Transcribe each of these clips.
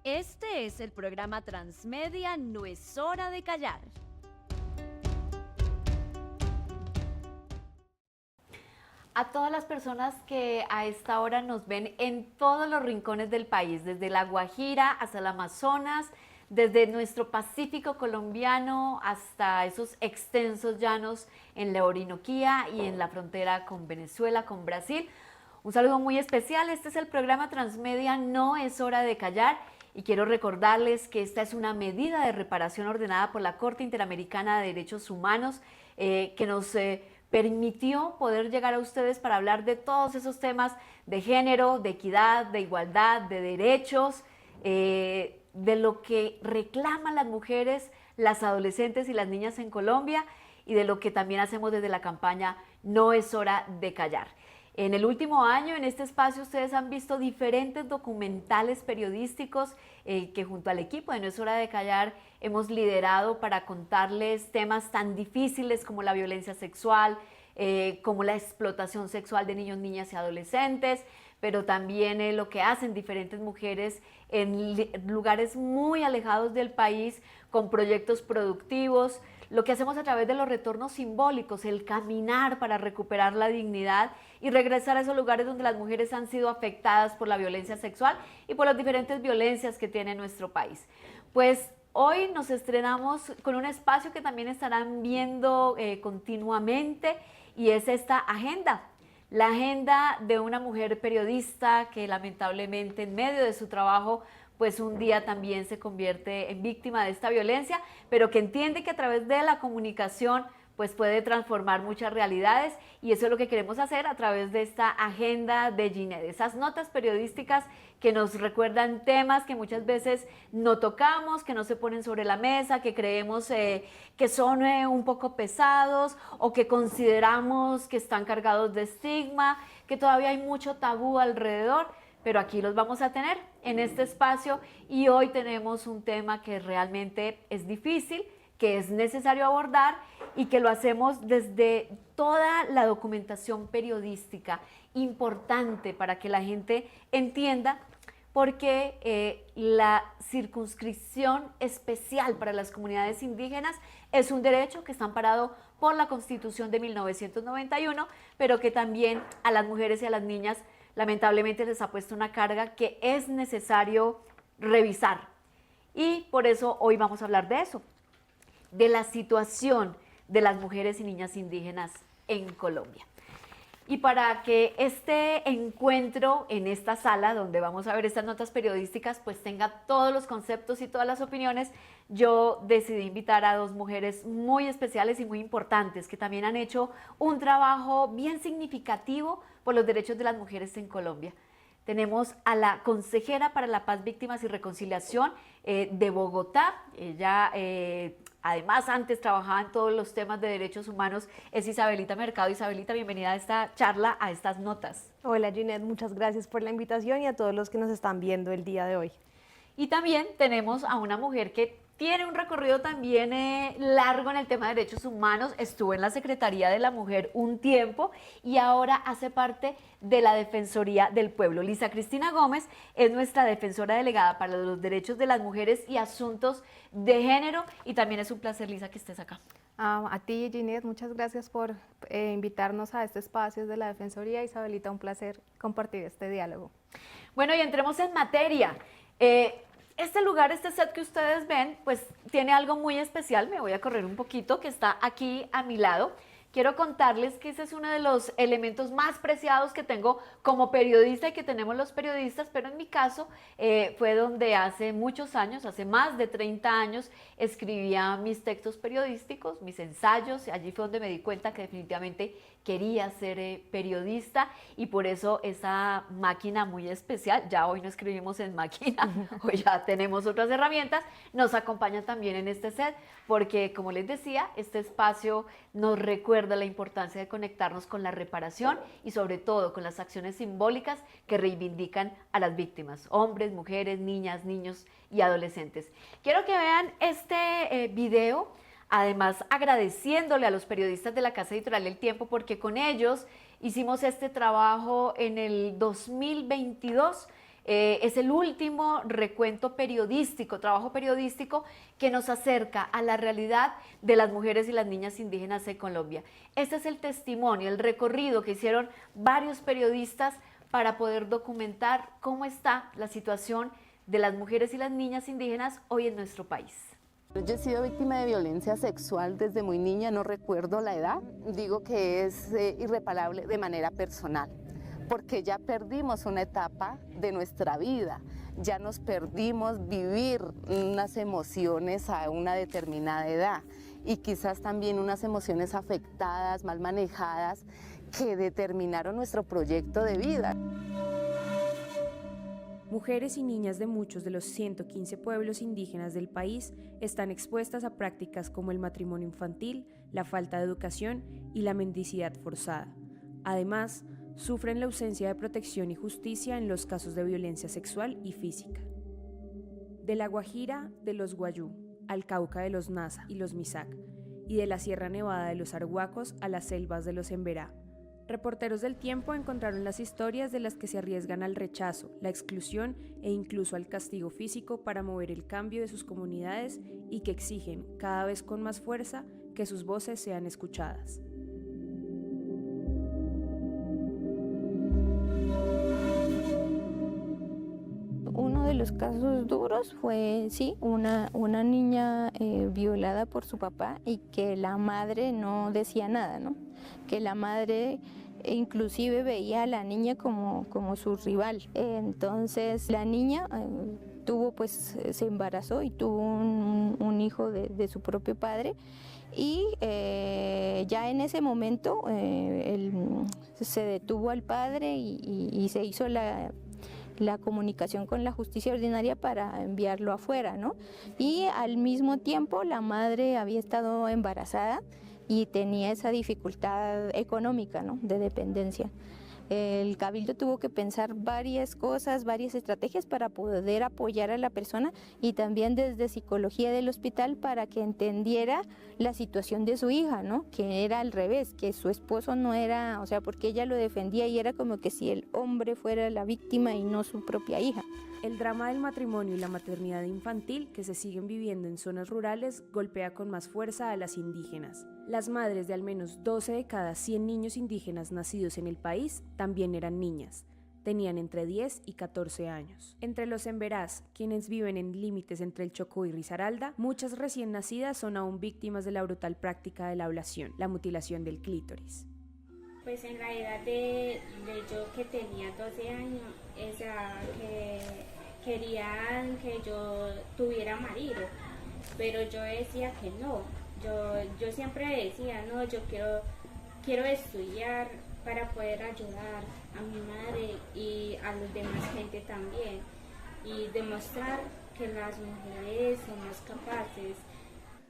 Este es el programa Transmedia No es hora de callar. A todas las personas que a esta hora nos ven en todos los rincones del país, desde La Guajira hasta el Amazonas, desde nuestro Pacífico colombiano hasta esos extensos llanos en la Orinoquía y en la frontera con Venezuela, con Brasil. Un saludo muy especial. Este es el programa Transmedia No es hora de callar y quiero recordarles que esta es una medida de reparación ordenada por la Corte Interamericana de Derechos Humanos que nos permitió poder llegar a ustedes para hablar de todos esos temas de género, de equidad, de igualdad, de derechos, de lo que reclaman las mujeres, las adolescentes y las niñas en Colombia y de lo que también hacemos desde la campaña No es hora de callar. En el último año, en este espacio, ustedes han visto diferentes documentales periodísticos que junto al equipo de No es hora de callar hemos liderado para contarles temas tan difíciles como la violencia sexual, como la explotación sexual de niños, niñas y adolescentes, pero también lo que hacen diferentes mujeres en lugares muy alejados del país con proyectos productivos, lo que hacemos a través de los retornos simbólicos, el caminar para recuperar la dignidad y regresar a esos lugares donde las mujeres han sido afectadas por la violencia sexual y por las diferentes violencias que tiene nuestro país. Pues hoy nos estrenamos con un espacio que también estarán viendo continuamente y es esta agenda. La agenda de una mujer periodista que lamentablemente en medio de su trabajo pues un día también se convierte en víctima de esta violencia, pero que entiende que a través de la comunicación pues puede transformar muchas realidades y eso es lo que queremos hacer a través de esta agenda de Ginette, esas notas periodísticas que nos recuerdan temas que muchas veces no tocamos, que no se ponen sobre la mesa, que creemos que son un poco pesados o que consideramos que están cargados de estigma, que todavía hay mucho tabú alrededor, pero aquí los vamos a tener en este espacio y hoy tenemos un tema que realmente es difícil, que es necesario abordar y que lo hacemos desde toda la documentación periodística importante para que la gente entienda por qué la circunscripción especial para las comunidades indígenas es un derecho que está amparado por la Constitución de 1991, pero que también a las mujeres y a las niñas lamentablemente les ha puesto una carga que es necesario revisar. Y por eso hoy vamos a hablar de eso, de la situación de las mujeres y niñas indígenas en Colombia. Y para que este encuentro en esta sala, donde vamos a ver estas notas periodísticas, pues tenga todos los conceptos y todas las opiniones, yo decidí invitar a dos mujeres muy especiales y muy importantes, que también han hecho un trabajo bien significativo por los derechos de las mujeres en Colombia. Tenemos a la consejera para la paz, víctimas y reconciliación de Bogotá. Ella, además, antes trabajaba en todos los temas de derechos humanos. Es Isabelita Mercado. Isabelita, bienvenida a esta charla, a estas notas. Hola Ginette, muchas gracias por la invitación y a todos los que nos están viendo el día de hoy. Y también tenemos a una mujer que tiene un recorrido también largo en el tema de derechos humanos, estuvo en la Secretaría de la Mujer un tiempo y ahora hace parte de la Defensoría del Pueblo. Lisa Cristina Gómez es nuestra defensora delegada para los derechos de las mujeres y asuntos de género y también es un placer, Lisa, que estés acá. A ti, Ginette, muchas gracias por invitarnos a este espacio de la Defensoría. Isabelita, un placer compartir este diálogo. Bueno, y entremos en materia. Este lugar, este set que ustedes ven, pues tiene algo muy especial. Me voy a correr un poquito, que está aquí a mi lado. Quiero contarles que ese es uno de los elementos más preciados que tengo como periodista y que tenemos los periodistas, pero en mi caso fue donde hace muchos años, hace más de 30 años, escribía mis textos periodísticos, mis ensayos. Allí fue donde me di cuenta que definitivamente quería ser periodista y por eso esa máquina muy especial, ya hoy no escribimos en máquina, hoy ya tenemos otras herramientas, nos acompaña también en este set porque, como les decía, este espacio nos recuerda la importancia de conectarnos con la reparación y sobre todo con las acciones simbólicas que reivindican a las víctimas, hombres, mujeres, niñas, niños y adolescentes. Quiero que vean este video. Además, agradeciéndole a los periodistas de la Casa Editorial El Tiempo porque con ellos hicimos este trabajo en el 2022 Es el último recuento periodístico, trabajo periodístico que nos acerca a la realidad de las mujeres y las niñas indígenas en Colombia. Este es el testimonio, el recorrido que hicieron varios periodistas para poder documentar cómo está la situación de las mujeres y las niñas indígenas hoy en nuestro país. Yo he sido víctima de violencia sexual desde muy niña, no recuerdo la edad. Digo que es irreparable de manera personal, porque ya perdimos una etapa de nuestra vida, ya nos perdimos vivir unas emociones a una determinada edad y quizás también unas emociones afectadas, mal manejadas, que determinaron nuestro proyecto de vida. Mujeres y niñas de muchos de los 115 pueblos indígenas del país están expuestas a prácticas como el matrimonio infantil, la falta de educación y la mendicidad forzada. Además, sufren la ausencia de protección y justicia en los casos de violencia sexual y física. De la Guajira de los Guayú, al Cauca de los Nasa y los Misak, y de la Sierra Nevada de los Arhuacos a las selvas de los Emberá. Reporteros del Tiempo encontraron las historias de las que se arriesgan al rechazo, la exclusión e incluso al castigo físico para mover el cambio de sus comunidades y que exigen, cada vez con más fuerza, que sus voces sean escuchadas. Uno de los casos duros fue, sí, una niña violada por su papá y que la madre no decía nada, ¿no? Que la madre inclusive veía a la niña como su rival. Entonces la niña tuvo, pues, se embarazó y tuvo un hijo de su propio padre. Y ya en ese momento se detuvo al padre y se hizo la comunicación con la justicia ordinaria para enviarlo afuera, ¿no? Y al mismo tiempo la madre había estado embarazada y tenía esa dificultad económica, ¿no? De dependencia. El Cabildo tuvo que pensar varias cosas, varias estrategias para poder apoyar a la persona y también desde psicología del hospital para que entendiera la situación de su hija, ¿no? Que era al revés, que su esposo no era, o sea, porque ella lo defendía y era como que si el hombre fuera la víctima y no su propia hija. El drama del matrimonio y la maternidad infantil que se siguen viviendo en zonas rurales golpea con más fuerza a las indígenas. Las madres de al menos 12 de cada 100 niños indígenas nacidos en el país también eran niñas. Tenían entre 10 y 14 años. Entre los emberás, quienes viven en límites entre el Chocó y Risaralda, muchas recién nacidas son aún víctimas de la brutal práctica de la ablación, la mutilación del clítoris. Pues en la edad de yo que tenía 12 años, que querían que yo tuviera marido, pero yo decía que no. Yo siempre decía, no, yo quiero estudiar para poder ayudar a mi madre y a los demás gente también y demostrar que las mujeres somos capaces.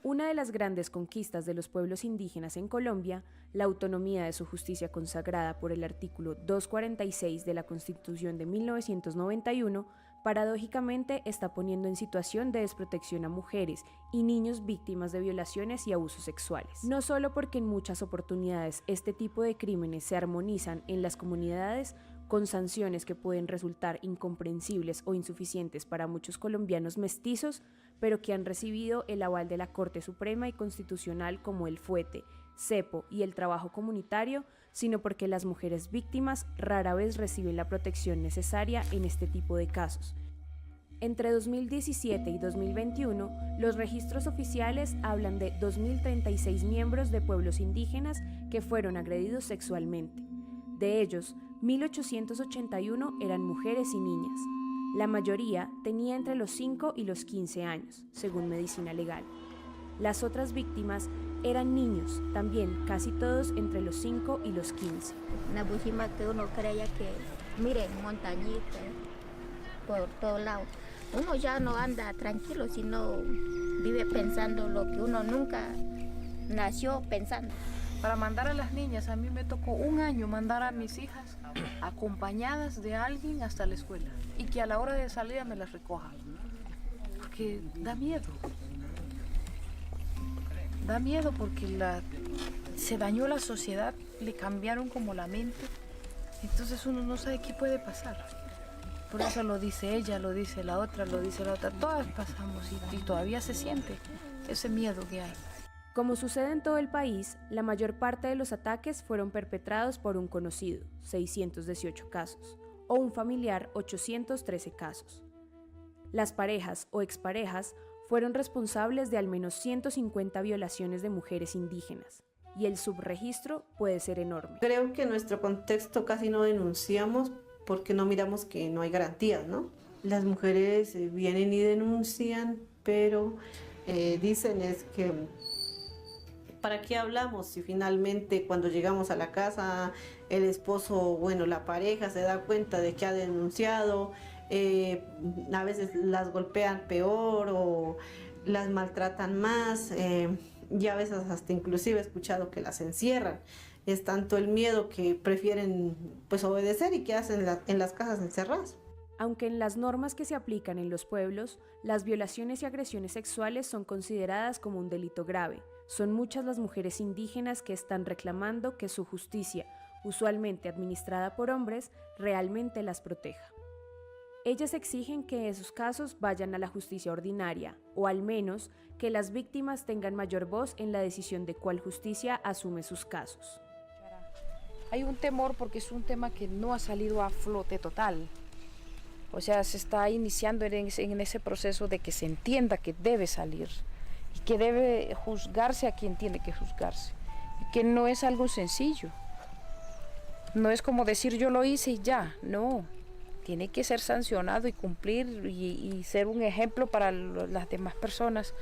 Una de las grandes conquistas de los pueblos indígenas en Colombia, la autonomía de su justicia consagrada por el artículo 246 de la Constitución de 1991, paradójicamente está poniendo en situación de desprotección a mujeres y niños víctimas de violaciones y abusos sexuales. No solo porque en muchas oportunidades este tipo de crímenes se armonizan en las comunidades con sanciones que pueden resultar incomprensibles o insuficientes para muchos colombianos mestizos, pero que han recibido el aval de la Corte Suprema y Constitucional como el fuete, cepo y el trabajo comunitario, sino porque las mujeres víctimas rara vez reciben la protección necesaria en este tipo de casos. Entre 2017 y 2021, los registros oficiales hablan de 2.036 miembros de pueblos indígenas que fueron agredidos sexualmente. De ellos, 1.881 eran mujeres y niñas. La mayoría tenía entre los 5 y los 15 años, según Medicina Legal. Las otras víctimas eran niños, también casi todos entre los 5 y los 15. La Bujima que uno creía que, miren, montañita por todos lados. Uno ya no anda tranquilo, sino vive pensando lo que uno nunca nació pensando. Para mandar a las niñas, a mí me tocó un año mandar a mis hijas acompañadas de alguien hasta la escuela y que a la hora de salida me las recoja, porque da miedo. Da miedo porque se dañó la sociedad, le cambiaron como la mente, entonces uno no sabe qué puede pasar. Por eso lo dice ella, lo dice la otra, todas pasamos y todavía se siente ese miedo que hay. Como sucede en todo el país, la mayor parte de los ataques fueron perpetrados por un conocido, 618 casos, o un familiar, 813 casos. Las parejas o exparejas fueron responsables de al menos 150 violaciones de mujeres indígenas, y el subregistro puede ser enorme. Creo que en nuestro contexto casi no denunciamos porque no miramos que no hay garantías, ¿no? Las mujeres vienen y denuncian, pero dicen es que ¿para qué hablamos si finalmente cuando llegamos a la casa el esposo, bueno, la pareja se da cuenta de que ha denunciado, a veces las golpean peor o las maltratan más, y a veces hasta inclusive he escuchado que las encierran. Es tanto el miedo que prefieren pues obedecer y que hacen en las casas encerradas. Aunque en las normas que se aplican en los pueblos, las violaciones y agresiones sexuales son consideradas como un delito grave, son muchas las mujeres indígenas que están reclamando que su justicia, usualmente administrada por hombres, realmente las proteja. Ellas exigen que esos casos vayan a la justicia ordinaria, o al menos que las víctimas tengan mayor voz en la decisión de cuál justicia asume sus casos. Hay un temor porque es un tema que no ha salido a flote total. O sea, se está iniciando en ese proceso de que se entienda que debe salir y que debe juzgarse a quien tiene que juzgarse. Y que no es algo sencillo. No es como decir yo lo hice y ya, no. Tiene que ser sancionado y cumplir y ser un ejemplo para las demás personas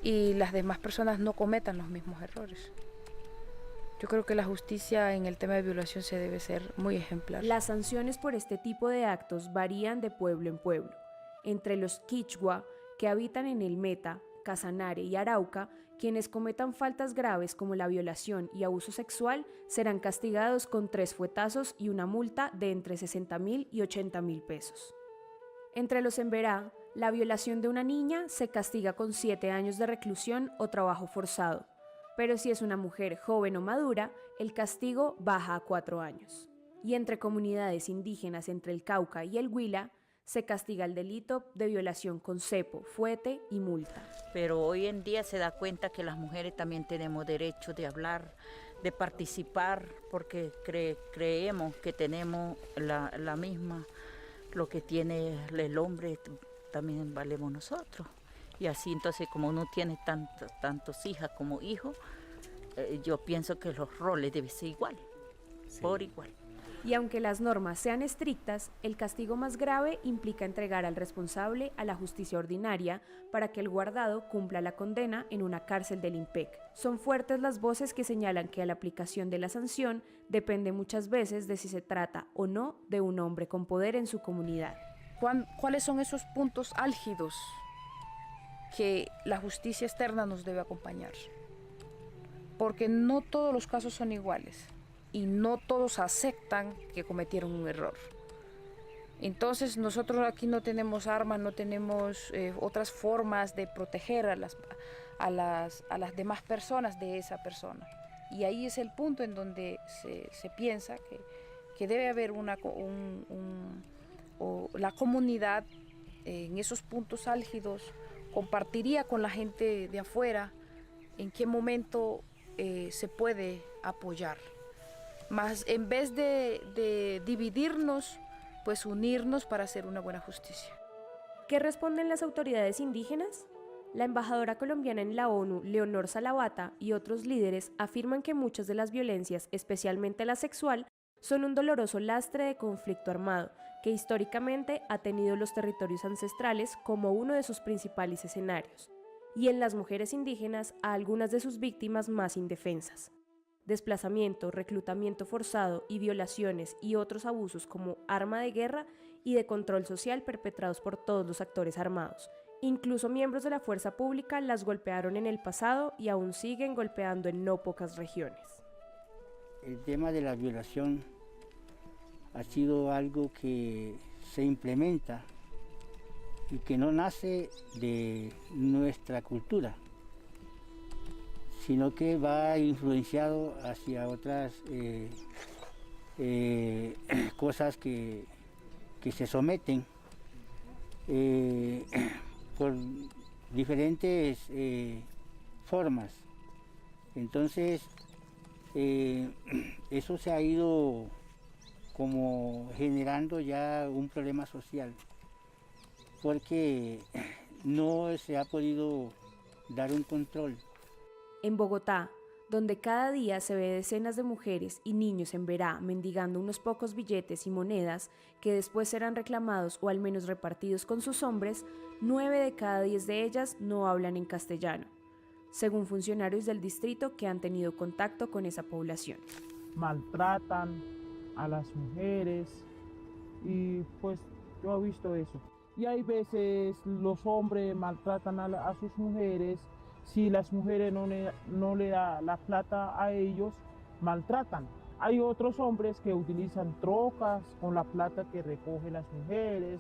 y las demás personas no cometan los mismos errores. Yo creo que la justicia en el tema de violación se debe ser muy ejemplar. Las sanciones por este tipo de actos varían de pueblo en pueblo. Entre los quichua, que habitan en el Meta, Casanare y Arauca, quienes cometan faltas graves como la violación y abuso sexual serán castigados con 3 fuetazos y una multa de entre 60.000 y 80.000 pesos. Entre los Emberá, la violación de una niña se castiga con 7 años de reclusión o trabajo forzado, pero si es una mujer joven o madura, el castigo baja a 4 años. Y entre comunidades indígenas entre el Cauca y el Huila, se castiga el delito de violación con cepo, fuete y multa. Pero hoy en día se da cuenta que las mujeres también tenemos derecho de hablar, de participar, porque creemos que tenemos la misma, lo que tiene el hombre, también valemos nosotros. Y así entonces como uno tiene tantos hijas como hijos, yo pienso que los roles deben ser igual, sí. Por igual. Y aunque las normas sean estrictas, el castigo más grave implica entregar al responsable a la justicia ordinaria para que el guardado cumpla la condena en una cárcel del IMPEC. Son fuertes las voces que señalan que la aplicación de la sanción depende muchas veces de si se trata o no de un hombre con poder en su comunidad. ¿Cuáles son esos puntos álgidos que la justicia externa nos debe acompañar? Porque no todos los casos son iguales. Y no todos aceptan que cometieron un error. Entonces nosotros aquí no tenemos armas, no tenemos otras formas de proteger a las demás personas de esa persona. Y ahí es el punto en donde se piensa que debe haber la comunidad en esos puntos álgidos compartiría con la gente de afuera en qué momento se puede apoyar. Más en vez de dividirnos, pues unirnos para hacer una buena justicia. ¿Qué responden las autoridades indígenas? La embajadora colombiana en la ONU, Leonor Salavata, y otros líderes afirman que muchas de las violencias, especialmente la sexual, son un doloroso lastre de conflicto armado, que históricamente ha tenido los territorios ancestrales como uno de sus principales escenarios, y en las mujeres indígenas a algunas de sus víctimas más indefensas. Desplazamiento, reclutamiento forzado y violaciones y otros abusos como arma de guerra y de control social perpetrados por todos los actores armados. Incluso miembros de la fuerza pública las golpearon en el pasado y aún siguen golpeando en no pocas regiones. El tema de la violación ha sido algo que se implementa y que no nace de nuestra cultura, sino que va influenciado hacia otras cosas que que se someten por diferentes formas. Entonces, eso se ha ido como generando ya un problema social, porque no se ha podido dar un control. En Bogotá, donde cada día se ve decenas de mujeres y niños en verá mendigando unos pocos billetes y monedas que después serán reclamados o al menos repartidos con sus hombres, 9 de cada 10 de ellas no hablan en castellano, según funcionarios del distrito que han tenido contacto con esa población. Maltratan a las mujeres y pues yo he visto eso. Y hay veces los hombres maltratan a sus mujeres. Si las mujeres no le dan la plata a ellos, maltratan. Hay otros hombres que utilizan trocas con la plata que recogen las mujeres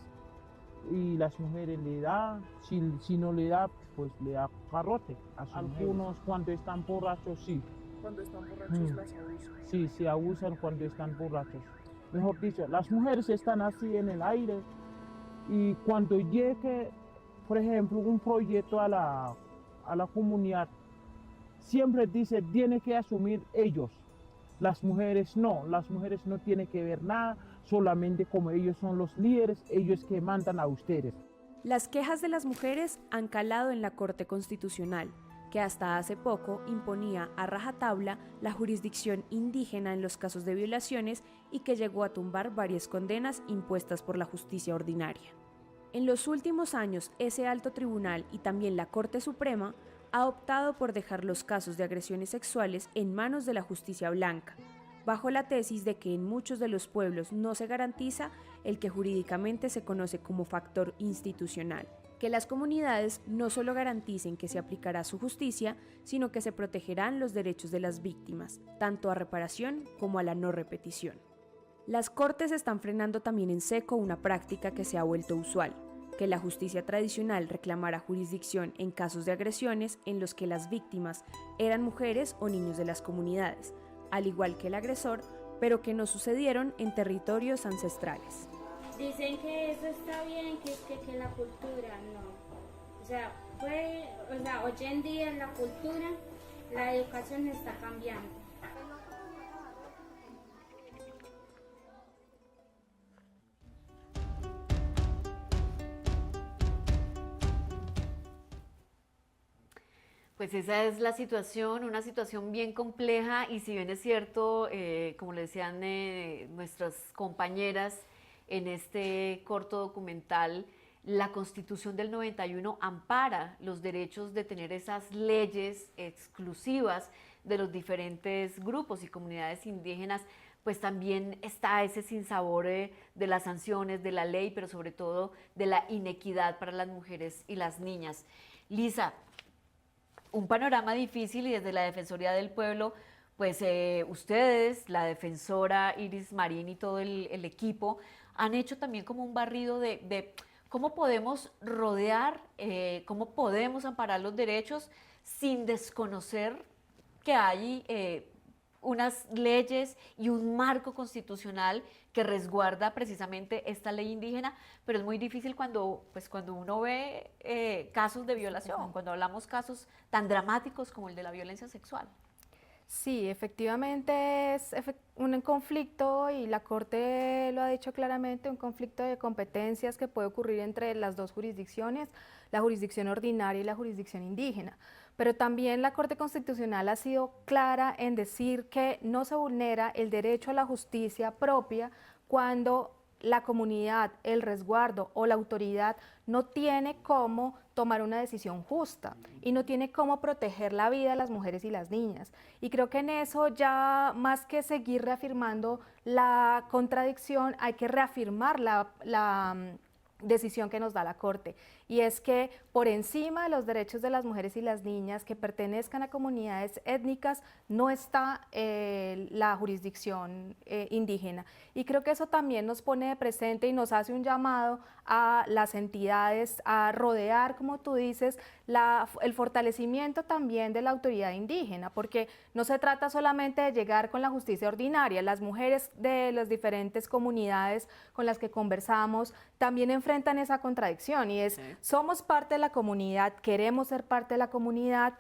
y las mujeres le dan. Si no le da, pues le da garrote. Algunos cuando están borrachos, sí. Cuando están borrachos las abusan. Sí, se abusan cuando están borrachos. Mejor dicho, las mujeres están así en el aire y cuando llegue, por ejemplo, un proyecto a la comunidad, siempre dice, tiene que asumir ellos. Las mujeres no tienen que ver nada, solamente como ellos son los líderes, ellos que mandan a ustedes. Las quejas de las mujeres han calado en la Corte Constitucional, que hasta hace poco imponía a rajatabla la jurisdicción indígena en los casos de violaciones y que llegó a tumbar varias condenas impuestas por la justicia ordinaria. En los últimos años, ese alto tribunal y también la Corte Suprema ha optado por dejar los casos de agresiones sexuales en manos de la justicia blanca, bajo la tesis de que en muchos de los pueblos no se garantiza el que jurídicamente se conoce como factor institucional, que las comunidades no solo garanticen que se aplicará su justicia, sino que se protegerán los derechos de las víctimas, tanto a reparación como a la no repetición. Las cortes están frenando también en seco una práctica que se ha vuelto usual, que la justicia tradicional reclamara jurisdicción en casos de agresiones en los que las víctimas eran mujeres o niños de las comunidades, al igual que el agresor, pero que no sucedieron en territorios ancestrales. Dicen que eso está bien, que la cultura no. O sea, hoy en día la cultura, la educación está cambiando. Pues esa es la situación, una situación bien compleja y si bien es cierto, como le decían nuestras compañeras en este corto documental, la Constitución del 91 ampara los derechos de tener esas leyes exclusivas de los diferentes grupos y comunidades indígenas, pues también está ese sinsabor de las sanciones, de la ley, pero sobre todo de la inequidad para las mujeres y las niñas. Lisa, un panorama difícil y desde la Defensoría del Pueblo, pues ustedes, la defensora Iris Marín y todo el equipo, han hecho también como un barrido de cómo podemos rodear, cómo podemos amparar los derechos sin desconocer que hay unas leyes y un marco constitucional que resguarda precisamente esta ley indígena, pero es muy difícil cuando uno ve casos de violación, cuando hablamos casos tan dramáticos como el de la violencia sexual. Sí, efectivamente es un conflicto y la Corte lo ha dicho claramente, un conflicto de competencias que puede ocurrir entre las dos jurisdicciones, la jurisdicción ordinaria y la jurisdicción indígena. Pero también la Corte Constitucional ha sido clara en decir que no se vulnera el derecho a la justicia propia cuando la comunidad, el resguardo o la autoridad no tiene cómo tomar una decisión justa y no tiene cómo proteger la vida de las mujeres y las niñas. Y creo que en eso ya más que seguir reafirmando la contradicción, hay que reafirmar decisión que nos da la Corte, y es que por encima de los derechos de las mujeres y las niñas que pertenezcan a comunidades étnicas no está la jurisdicción indígena. Y creo que eso también nos pone de presente y nos hace un llamado a las entidades a rodear, como tú dices, el fortalecimiento también de la autoridad indígena, porque no se trata solamente de llegar con la justicia ordinaria. Las mujeres de las diferentes comunidades con las que conversamos también enfrentan esa contradicción, y es, somos parte de la comunidad, queremos ser parte de la comunidad.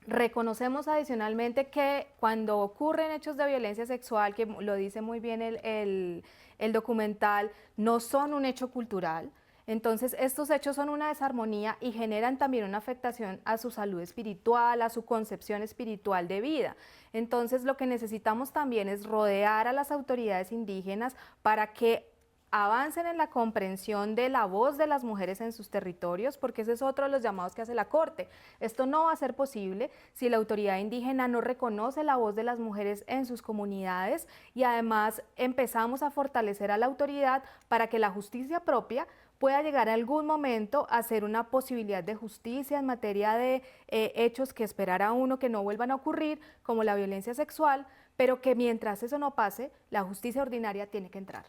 Reconocemos adicionalmente que cuando ocurren hechos de violencia sexual, que lo dice muy bien el documental, no son un hecho cultural. Entonces, estos hechos son una desarmonía y generan también una afectación a su salud espiritual, a su concepción espiritual de vida. Entonces, lo que necesitamos también es rodear a las autoridades indígenas para que avancen en la comprensión de la voz de las mujeres en sus territorios, porque ese es otro de los llamados que hace la Corte. Esto no va a ser posible si la autoridad indígena no reconoce la voz de las mujeres en sus comunidades, y además empezamos a fortalecer a la autoridad para que la justicia propia pueda llegar a algún momento a ser una posibilidad de justicia en materia de hechos que esperara uno que no vuelvan a ocurrir, como la violencia sexual, pero que mientras eso no pase, la justicia ordinaria tiene que entrar.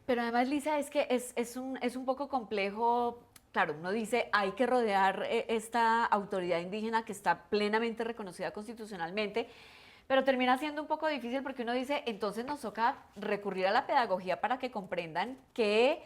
Pero además, Lisa, es que es un poco complejo. Claro, uno dice hay que rodear esta autoridad indígena que está plenamente reconocida constitucionalmente, pero termina siendo un poco difícil porque uno dice, entonces nos toca recurrir a la pedagogía para que comprendan que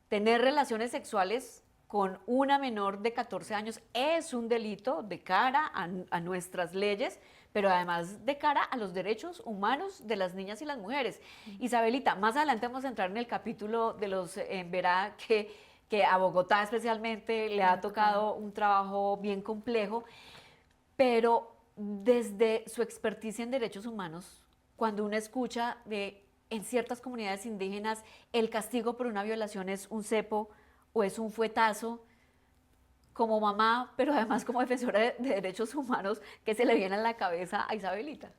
tener relaciones sexuales con una menor de 14 años es un delito de cara a nuestras leyes, pero además de cara a los derechos humanos de las niñas y las mujeres. Isabelita, más adelante vamos a entrar en el capítulo de los verá que a Bogotá especialmente le ha tocado un trabajo bien complejo, pero desde su experticia en derechos humanos, cuando uno escucha de en ciertas comunidades indígenas el castigo por una violación es un cepo o es un fuetazo, como mamá, pero además como defensora de derechos humanos, ¿qué se le viene a la cabeza a Isabelita?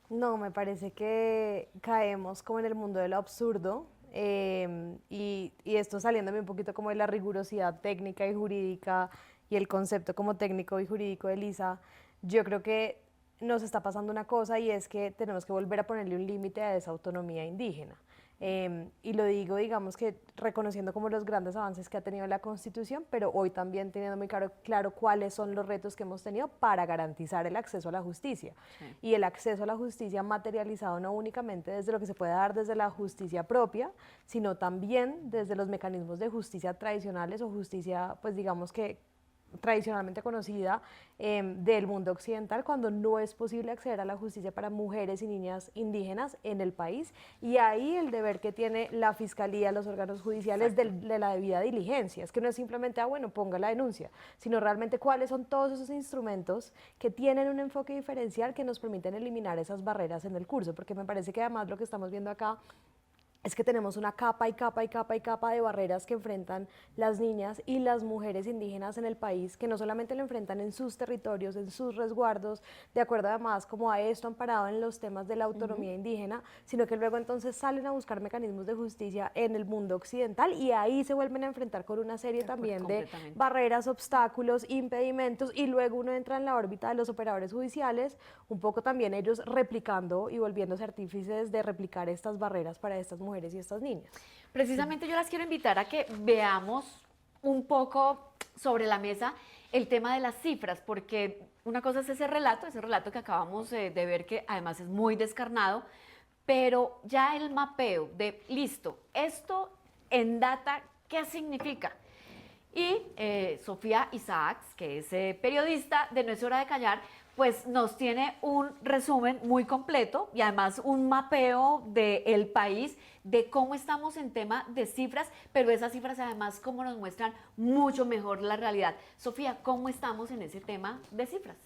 No, me parece que caemos como en el mundo de lo absurdo, y esto saliéndome un poquito como de la rigurosidad técnica y jurídica y el concepto como técnico y jurídico de Lisa. Yo creo que nos está pasando una cosa, y es que tenemos que volver a ponerle un límite a esa autonomía indígena. Y lo digo, digamos que reconociendo como los grandes avances que ha tenido la Constitución, pero hoy también teniendo muy claro cuáles son los retos que hemos tenido para garantizar el acceso a la justicia. Sí. Y el acceso a la justicia materializado no únicamente desde lo que se puede dar desde la justicia propia, sino también desde los mecanismos de justicia tradicionales o justicia, pues digamos que tradicionalmente conocida del mundo occidental, cuando no es posible acceder a la justicia para mujeres y niñas indígenas en el país, y ahí el deber que tiene la Fiscalía, los órganos judiciales de la debida diligencia. Es que no es simplemente, bueno, ponga la denuncia, sino realmente cuáles son todos esos instrumentos que tienen un enfoque diferencial que nos permiten eliminar esas barreras en el curso, porque me parece que además lo que estamos viendo acá es que tenemos una capa y capa y capa y capa de barreras que enfrentan las niñas y las mujeres indígenas en el país, que no solamente lo enfrentan en sus territorios, en sus resguardos, de acuerdo además como a esto amparado en los temas de la autonomía indígena, sino que luego entonces salen a buscar mecanismos de justicia en el mundo occidental, y ahí se vuelven a enfrentar con una serie también de barreras, obstáculos, impedimentos, y luego uno entra en la órbita de los operadores judiciales, un poco también ellos replicando y volviéndose artífices de replicar estas barreras para estas mujeres y estas niñas. Precisamente yo las quiero invitar a que veamos un poco sobre la mesa el tema de las cifras, porque una cosa es ese relato que acabamos de ver, que además es muy descarnado, pero ya el mapeo de, listo, esto en data, ¿qué significa? Y Sofía Isaacs, que es periodista de No es hora de callar, pues nos tiene un resumen muy completo y además un mapeo del país, de cómo estamos en tema de cifras, pero esas cifras además cómo nos muestran mucho mejor la realidad. Sofía, ¿cómo estamos en ese tema de cifras?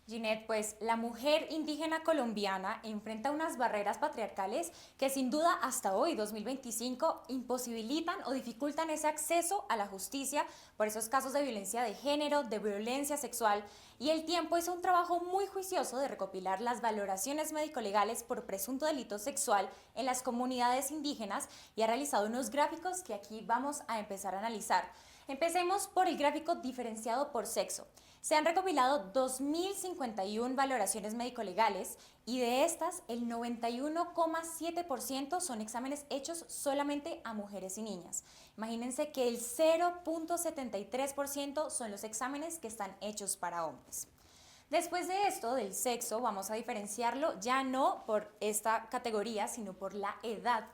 Ginette, pues la mujer indígena colombiana enfrenta unas barreras patriarcales que sin duda hasta hoy, 2025, imposibilitan o dificultan ese acceso a la justicia por esos casos de violencia de género, de violencia sexual, y el tiempo hizo un trabajo muy juicioso de recopilar las valoraciones médico-legales por presunto delito sexual en las comunidades indígenas y ha realizado unos gráficos que aquí vamos a empezar a analizar. Empecemos por el gráfico diferenciado por sexo. Se han recopilado 2.051 valoraciones médico-legales y de estas el 91,7% son exámenes hechos solamente a mujeres y niñas. Imagínense que el 0,73% son los exámenes que están hechos para hombres. Después de esto, del sexo, vamos a diferenciarlo ya no por esta categoría, sino por la edad.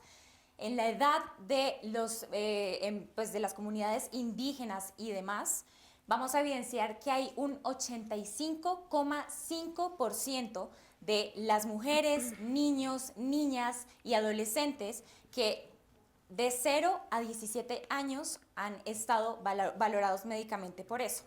En la edad de, de las comunidades indígenas y demás, vamos a evidenciar que hay un 85,5% de las mujeres, niños, niñas y adolescentes que de 0 a 17 años han estado valorados médicamente por eso.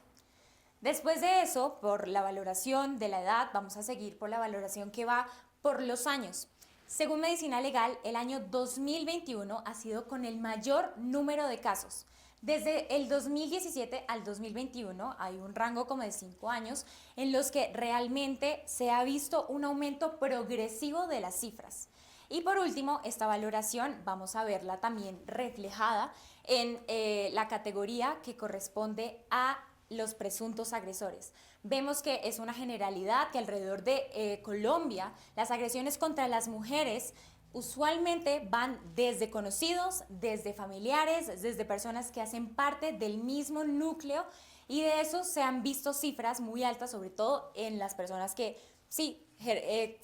Después de eso, por la valoración de la edad, vamos a seguir por la valoración que va por los años. Según Medicina Legal, el año 2021 ha sido con el mayor número de casos. Desde el 2017 al 2021 hay un rango como de 5 años en los que realmente se ha visto un aumento progresivo de las cifras. Y por último, esta valoración vamos a verla también reflejada en la categoría que corresponde a los presuntos agresores. Vemos que es una generalidad que alrededor de Colombia las agresiones contra las mujeres usualmente van desde conocidos, desde familiares, desde personas que hacen parte del mismo núcleo y de eso se han visto cifras muy altas, sobre todo en las personas que sí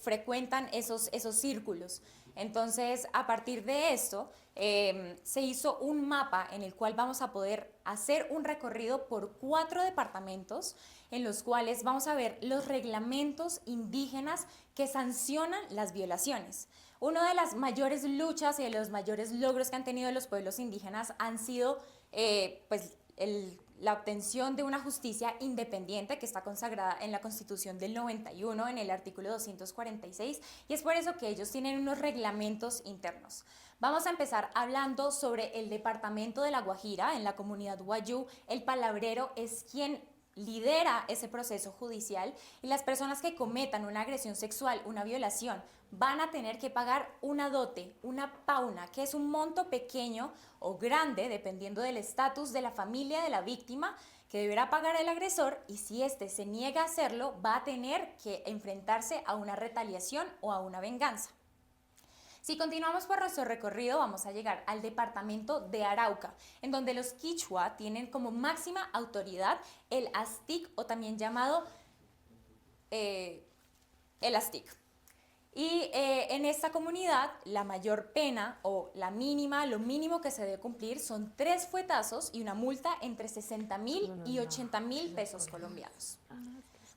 frecuentan esos círculos. Entonces, a partir de esto, se hizo un mapa en el cual vamos a poder hacer un recorrido por 4 departamentos en los cuales vamos a ver los reglamentos indígenas que sancionan las violaciones. Una de las mayores luchas y de los mayores logros que han tenido los pueblos indígenas han sido la obtención de una justicia independiente que está consagrada en la Constitución del 91, en el artículo 246, y es por eso que ellos tienen unos reglamentos internos. Vamos a empezar hablando sobre el departamento de La Guajira. En la comunidad Wayuu, el palabrero es quien lidera ese proceso judicial y las personas que cometan una agresión sexual, una violación, van a tener que pagar una dote, una pauna, que es un monto pequeño o grande, dependiendo del estatus de la familia de la víctima, que deberá pagar el agresor, y si éste se niega a hacerlo, va a tener que enfrentarse a una retaliación o a una venganza. Si continuamos por nuestro recorrido, vamos a llegar al departamento de Arauca, en donde los quichua tienen como máxima autoridad el ASTIC, o también llamado el ASTIC. Y en esta comunidad la mayor pena o la mínima, lo mínimo que se debe cumplir son 3 fuetazos y una multa entre 60.000 y 80.000 pesos colombianos.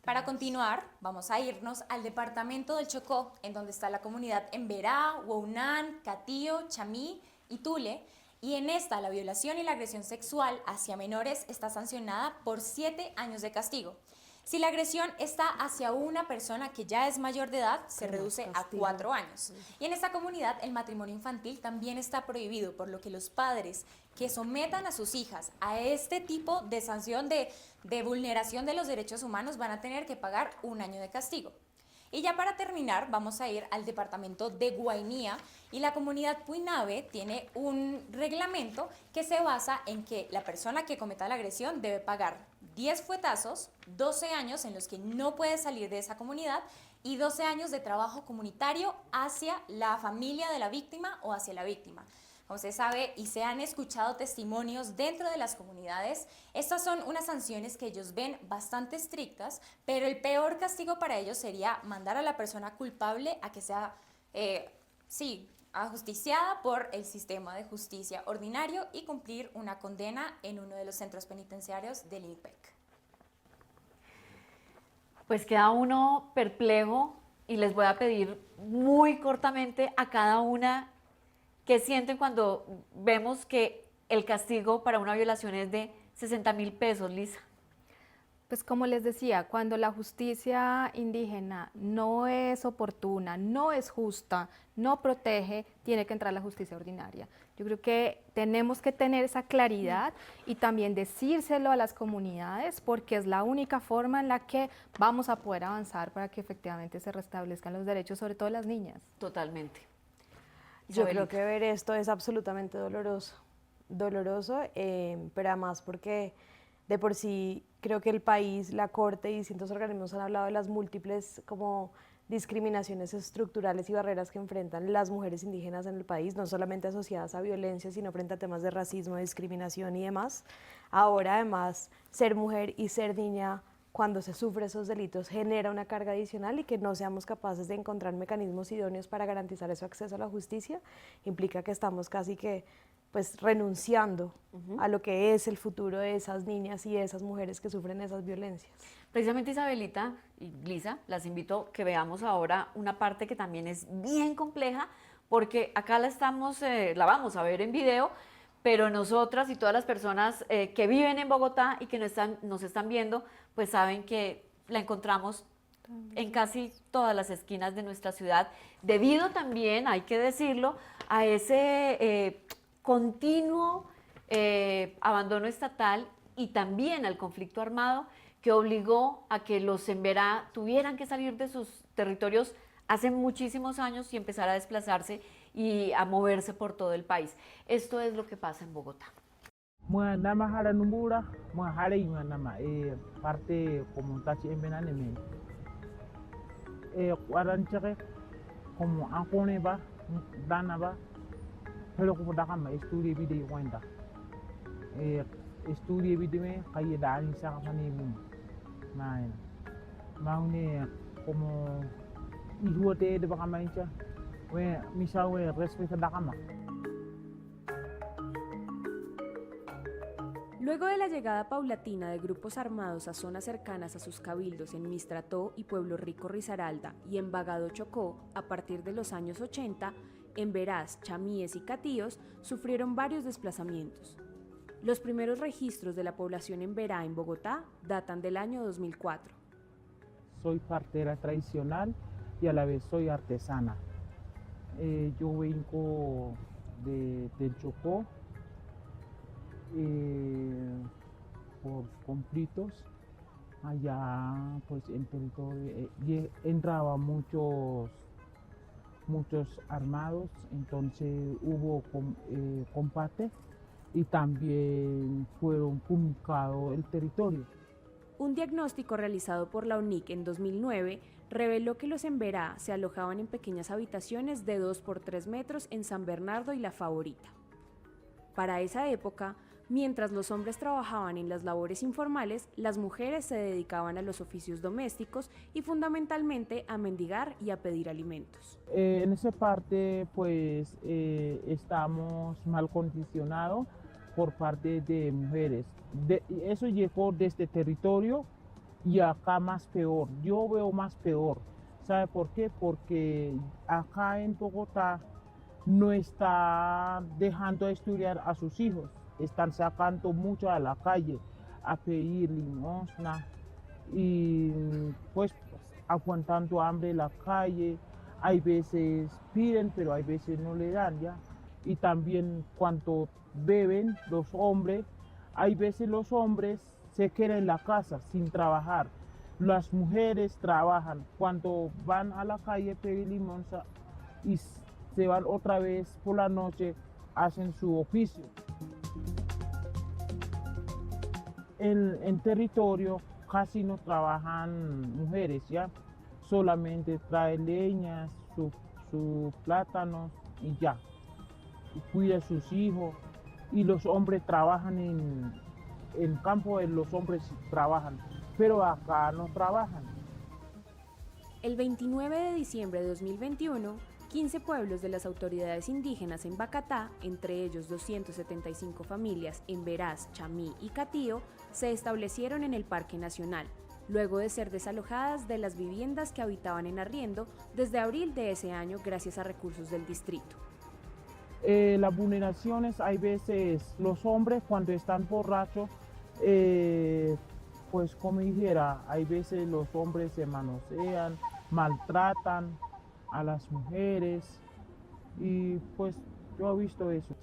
Para continuar, vamos a irnos al departamento del Chocó, en donde está la comunidad Emberá, Huaunán, Catío, Chamí y Tule. Y en esta, la violación y la agresión sexual hacia menores está sancionada por 7 años de castigo. Si la agresión está hacia una persona que ya es mayor de edad, se reduce a 4 años. Y en esta comunidad el matrimonio infantil también está prohibido, por lo que los padres que sometan a sus hijas a este tipo de sanción de vulneración de los derechos humanos van a tener que pagar 1 año de castigo. Y ya para terminar, vamos a ir al departamento de Guainía, y la comunidad Puinave tiene un reglamento que se basa en que la persona que cometa la agresión debe pagar 10 fuetazos, 12 años en los que no puede salir de esa comunidad y 12 años de trabajo comunitario hacia la familia de la víctima o hacia la víctima. Como se sabe y se han escuchado testimonios dentro de las comunidades, estas son unas sanciones que ellos ven bastante estrictas, pero el peor castigo para ellos sería mandar a la persona culpable a que sea, ajusticiada por el sistema de justicia ordinario y cumplir una condena en uno de los centros penitenciarios del INPEC. Pues queda uno perplejo y les voy a pedir muy cortamente a cada una qué sienten cuando vemos que el castigo para una violación es de 60.000 pesos, Lisa. Pues como les decía, cuando la justicia indígena no es oportuna, no es justa, no protege, tiene que entrar la justicia ordinaria. Yo creo que tenemos que tener esa claridad y también decírselo a las comunidades porque es la única forma en la que vamos a poder avanzar para que efectivamente se restablezcan los derechos, sobre todo de las niñas. Totalmente. Yo creo que ver esto es absolutamente doloroso, pero además porque de por sí creo que el país, la Corte y distintos organismos han hablado de las múltiples como discriminaciones estructurales y barreras que enfrentan las mujeres indígenas en el país, no solamente asociadas a violencia, sino frente a temas de racismo, discriminación y demás. Ahora, además, ser mujer y ser niña cuando se sufre esos delitos genera una carga adicional, y que no seamos capaces de encontrar mecanismos idóneos para garantizar ese acceso a la justicia implica que estamos casi que pues renunciando a lo que es el futuro de esas niñas y esas mujeres que sufren esas violencias. Precisamente, Isabelita y Lisa, las invito a que veamos ahora una parte que también es bien compleja, porque acá la vamos a ver en video, pero nosotras y todas las personas que viven en Bogotá y que nos están viendo, pues saben que la encontramos en casi todas las esquinas de nuestra ciudad, debido también, hay que decirlo, a ese continuo abandono estatal y también al conflicto armado que obligó a que los Emberá tuvieran que salir de sus territorios hace muchísimos años y empezar a desplazarse y a moverse por todo el país. Esto es lo que pasa en Bogotá. Pero como dagama estudio video cuenta estudio video kayak dari sangat manimu nah mau ne como hijo de dagama incha we misal we respeto dagama. Luego de la llegada paulatina de grupos armados a zonas cercanas a sus cabildos en Mistrató y Pueblo Rico Risaralda y en Bagado Chocó, a partir de los años 80, Emberás, chamíes y catíos sufrieron varios desplazamientos. Los primeros registros de la población emberá en Bogotá datan del año 2004. Soy partera tradicional y a la vez soy artesana. Yo vengo del Chocó por conflictos. Allá pues en territorio entraban muchos armados, entonces hubo combate y también fueron comunicados el territorio. Un diagnóstico realizado por la UNIC en 2009 reveló que los Emberá se alojaban en pequeñas habitaciones de 2 por 3 metros en San Bernardo y La Favorita. Para esa época, mientras los hombres trabajaban en las labores informales, las mujeres se dedicaban a los oficios domésticos y fundamentalmente a mendigar y a pedir alimentos. En esa parte pues estamos mal condicionados por parte de mujeres. Eso llegó de este territorio y acá más peor. Yo veo más peor. ¿Sabe por qué? Porque acá en Bogotá no está dejando estudiar a sus hijos. Están sacando mucho a la calle a pedir limosna y pues aguantando hambre en la calle. Hay veces piden, pero hay veces no le dan ya. Y también cuando beben los hombres, hay veces los hombres se quedan en la casa sin trabajar. Las mujeres trabajan. Cuando van a la calle a pedir limosna y se van otra vez por la noche, hacen su oficio. En territorio casi no trabajan mujeres, ya solamente traen leñas, sus plátanos y ya, y cuida a sus hijos. Y los hombres trabajan en campo, los hombres trabajan, pero acá no trabajan. El 29 de diciembre de 2021, 15 pueblos de las autoridades indígenas en Bacatá, entre ellos 275 familias emberás, chamí y catío, se establecieron en el Parque Nacional, luego de ser desalojadas de las viviendas que habitaban en arriendo desde abril de ese año gracias a recursos del distrito. Las vulneraciones, hay veces los hombres cuando están borrachos pues como dijera, hay veces los hombres se manosean, maltratan a las mujeres y pues yo he visto eso.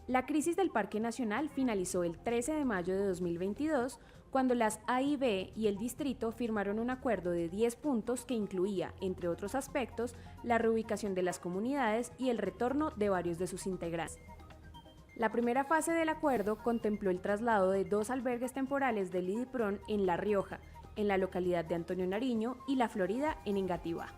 La crisis del Parque Nacional finalizó el 13 de mayo de 2022, cuando las AIB y el distrito firmaron un acuerdo de 10 puntos que incluía, entre otros aspectos, la reubicación de las comunidades y el retorno de varios de sus integrantes. La primera fase del acuerdo contempló el traslado de 2 albergues temporales del IDIPRON en La Rioja, en la localidad de Antonio Nariño, y La Florida, en Engativá.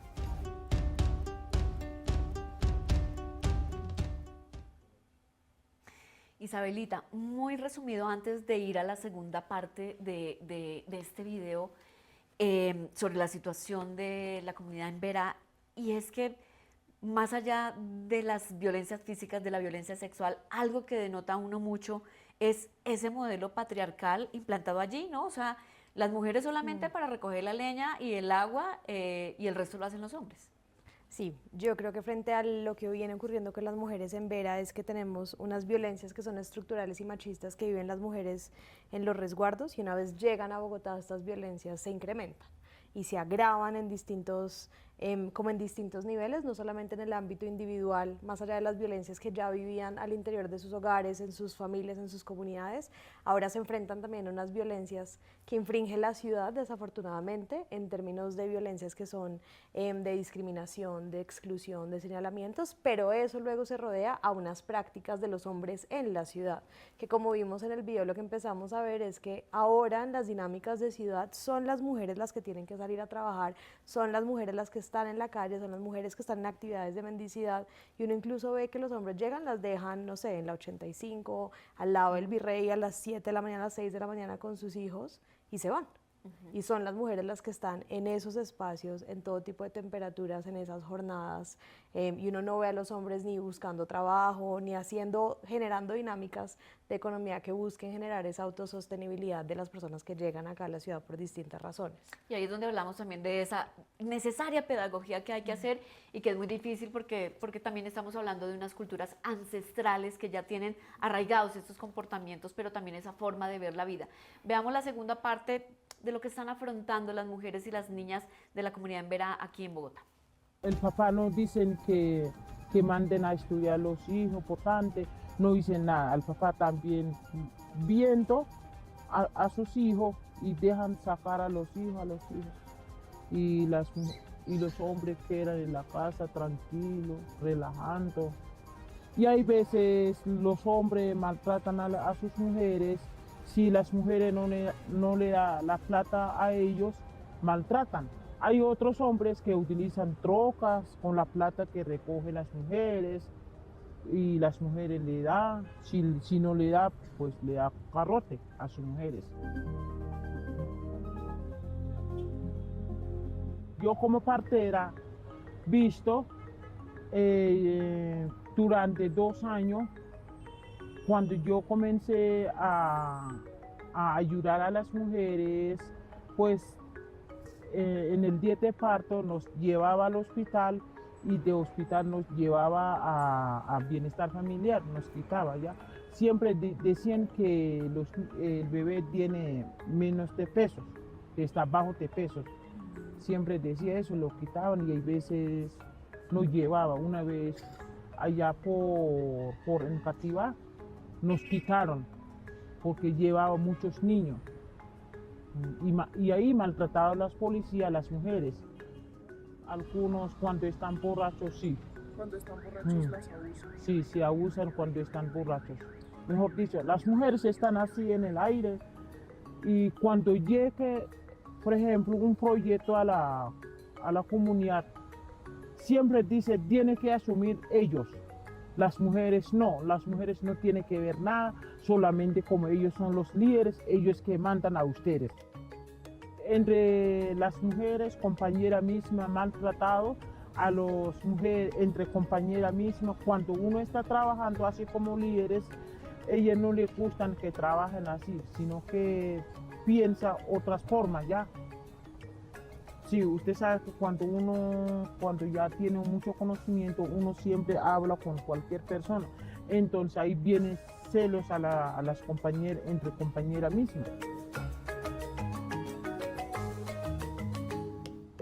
Isabelita, muy resumido antes de ir a la segunda parte de este video sobre la situación de la comunidad en Vera, y es que más allá de las violencias físicas, de la violencia sexual, algo que denota a uno mucho es ese modelo patriarcal implantado allí, ¿no? O sea, las mujeres solamente para recoger la leña y el agua y el resto lo hacen los hombres. Sí, yo creo que frente a lo que viene ocurriendo con las mujeres en Vera es que tenemos unas violencias que son estructurales y machistas que viven las mujeres en los resguardos, y una vez llegan a Bogotá estas violencias se incrementan y se agravan en distintos niveles, no solamente en el ámbito individual, más allá de las violencias que ya vivían al interior de sus hogares, en sus familias, en sus comunidades, ahora se enfrentan también a unas violencias que infringe la ciudad, desafortunadamente, en términos de violencias que son de discriminación, de exclusión, de señalamientos, pero eso luego se rodea a unas prácticas de los hombres en la ciudad, que como vimos en el video, lo que empezamos a ver es que ahora en las dinámicas de ciudad son las mujeres las que tienen que salir a trabajar, son las mujeres las que están en la calle, son las mujeres que están en actividades de mendicidad, y uno incluso ve que los hombres llegan, las dejan, no sé, en la 85, al lado del Virrey a las 7 de la mañana, a las 6 de la mañana con sus hijos y se van. Y son las mujeres las que están en esos espacios, en todo tipo de temperaturas, en esas jornadas, y uno no ve a los hombres ni buscando trabajo, ni generando dinámicas de economía que busquen generar esa autosostenibilidad de las personas que llegan acá a la ciudad por distintas razones. Y ahí es donde hablamos también de esa necesaria pedagogía que hay que hacer y que es muy difícil porque también estamos hablando de unas culturas ancestrales que ya tienen arraigados estos comportamientos, pero también esa forma de ver la vida. Veamos la segunda parte de lo que están afrontando las mujeres y las niñas de la comunidad en Vera aquí en Bogotá. El papá nos dicen que manden a estudiar los hijos, por tanto, no dicen nada. El papá también viendo a sus hijos y dejan sacar a los hijos. Y los hombres quedan en la casa tranquilos, relajando. Y hay veces los hombres maltratan a sus mujeres. Si las mujeres no le dan la plata a ellos, maltratan. Hay otros hombres que utilizan trocas con la plata que recogen las mujeres y las mujeres le dan. Si no le da, pues le da garrote a sus mujeres. Yo como partera visto durante 2 años, cuando yo comencé a ayudar a las mujeres, pues en el día de parto nos llevaba al hospital y de hospital nos llevaba a bienestar familiar, nos quitaba ya. Siempre decían que el bebé tiene menos de pesos, que está bajo de pesos. Siempre decía eso, lo quitaban y hay veces nos llevaba. Una vez allá por Engativá, nos quitaron porque llevaba muchos niños y ahí maltrataban las policías a las mujeres. Algunos cuando están borrachos, sí. Cuando están borrachos las abusan. Sí, se abusan cuando están borrachos. Mejor dicho, las mujeres están así en el aire y cuando llegue, por ejemplo, un proyecto a la comunidad, siempre dice, tiene que asumir ellos. Las mujeres no tienen que ver nada, solamente como ellos son los líderes, ellos que mandan a ustedes. Entre las mujeres, compañera misma, maltratado a las mujeres, entre compañera misma, cuando uno está trabajando así como líderes, ellas no les gustan que trabajen así, sino que piensa otras formas ya. Sí, usted sabe que cuando ya tiene mucho conocimiento, uno siempre habla con cualquier persona. Entonces ahí vienen celos a las compañeras, entre compañeras mismas.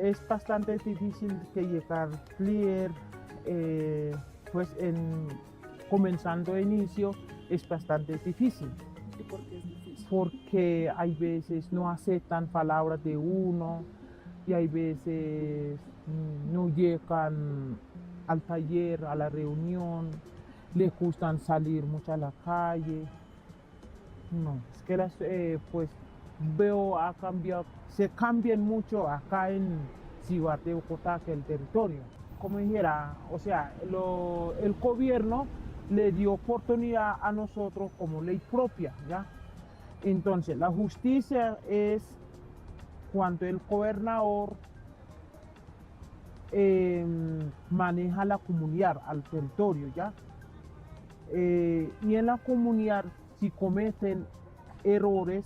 es bastante difícil que llegar líder, pues comenzando de inicio es bastante difícil. ¿Y por qué es difícil? Porque hay veces no aceptan palabras de uno y hay veces no llegan al taller, a la reunión, les gustan salir mucho a la calle. No, es que pues veo ha cambiado, se cambian mucho acá en Ciudad de Bogotá que el territorio. Como dijera, o sea, el gobierno le dio oportunidad a nosotros como ley propia, ¿ya? Entonces, la justicia es cuando el gobernador maneja la comunidad, al territorio, ¿ya? Y en la comunidad, si cometen errores,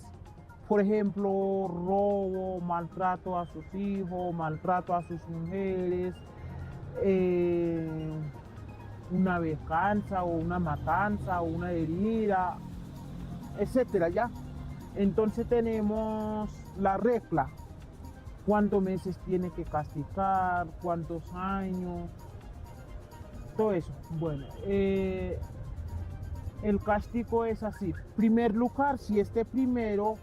por ejemplo, robo, maltrato a sus hijos, maltrato a sus mujeres, una venganza o una matanza o una herida, etcétera, ¿ya? Entonces tenemos la regla, cuántos meses tiene que castigar, cuántos años, todo eso. Bueno, el castigo es así. Primer lugar, si este primero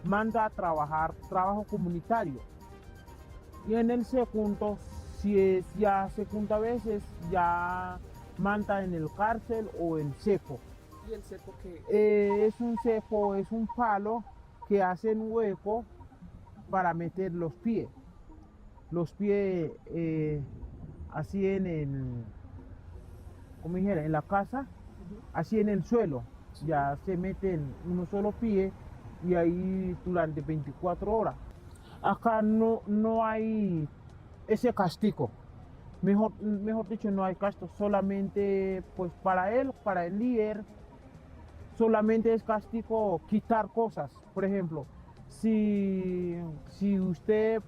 manda a trabajar trabajo comunitario. Y en el segundo, si es ya segunda vez, ya manda en el cárcel o el cepo. ¿Y el cepo qué? Es un cepo, es un palo que hacen hueco para meter los pies. Los pies así como dijera, en la casa, así en el suelo. Ya se meten uno solo pie y ahí durante 24 horas. Acá no hay ese castigo. Mejor dicho, no hay castigo. Solamente pues para el líder, solamente es castigo quitar cosas. Por ejemplo, si usted